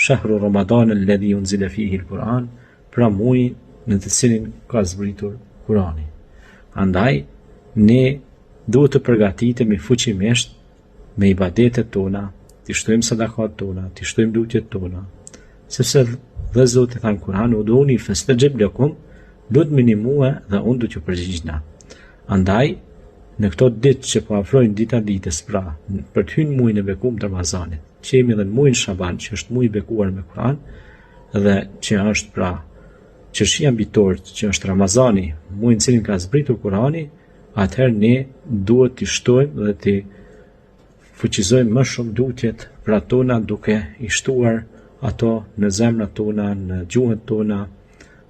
shahru Ramadan alladhi unzila fihi al-Quran, pra muji në të cilin ka zbritur Kurani. Andaj, ne duhet të përgatitemi fuqimisht me ibadetet tona, të shtojmë sadakat tona, të shtojmë lutjet tona, sepse dhe Zoti thanë Kur'an, udhuni fastajib lakum, lutni mua dhe unë do t'ju përgjigjna. Andaj, në këto ditë që po afrojnë dita ditës, pra, për të hyrë muajin e bekuar të Ramazanit, që jemi edhe në muajin Shaban, që është muaj i bekuar me Kur'an, dhe që është pra çershia mbitore, që është Ramazani, muaji në cilin ka zbritur Kur'ani, atëherë ne duhet t'i shtojmë dhe t'i fuqizojmë më shumë lutjet pra tona, duke i shtuar ato në zemrat tona, në gjuhën tona,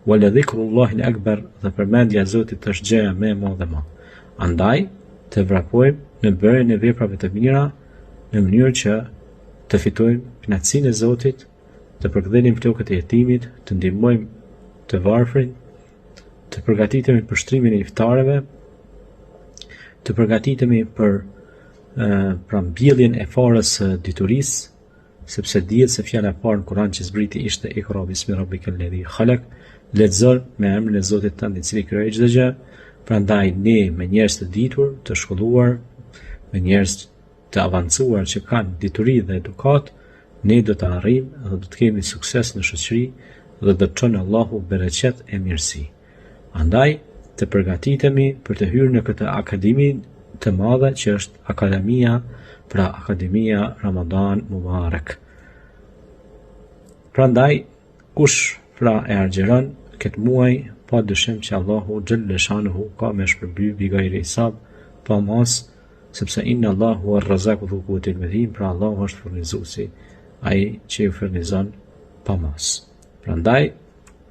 wala dhikrullahi al-akbar, dhe përmendja e Zotit është gjëja më e madhe më. Andaj, të vrapojmë në bërjen e veprave të mira, në mënyrë që të fitojmë kënaqësinë e Zotit, të përkthejmë flokët e jetimit, të ndihmojmë të varfrin, të përgatitemi për shtrimin e iftareve, të përgatitemi për pra mbjelljen e farës së diturisë, sepse dihet se fjala e parë në Kur'an që zbriti ishte Iqra bismi rabbikal ladhi khalaq, lexon me emrin e Zotit tënd i cili krijoi çdo gjë. Prandaj ne me njerëz të ditur, të shkolluar, me njerëz të avancuar që kanë dituri dhe edukat, ne do të arrijmë dhe do të kemi sukses në shoqëri dhe do të çon Allahu bereqet e mirësi. Andaj të përgatitemi për të hyrë në këtë akademi të madhe që është akademia, pra Akademia Ramadan Mubarak. Prandaj, kush pra e argjeron këtë muaj, pa dyshim që Allahu xhalla shanuhu ka me shpërby bigajri hisab, pa mos, sepse inna Allahu ar-Razzaqu dhu quwwatil matin, pra Allahu është furnizuesi, ai që ju furnizon pa mos. Prandaj,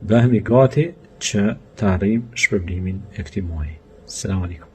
bëhemi gati që të arrijmë shpërblimin e këtij muaji. Selam aleikum.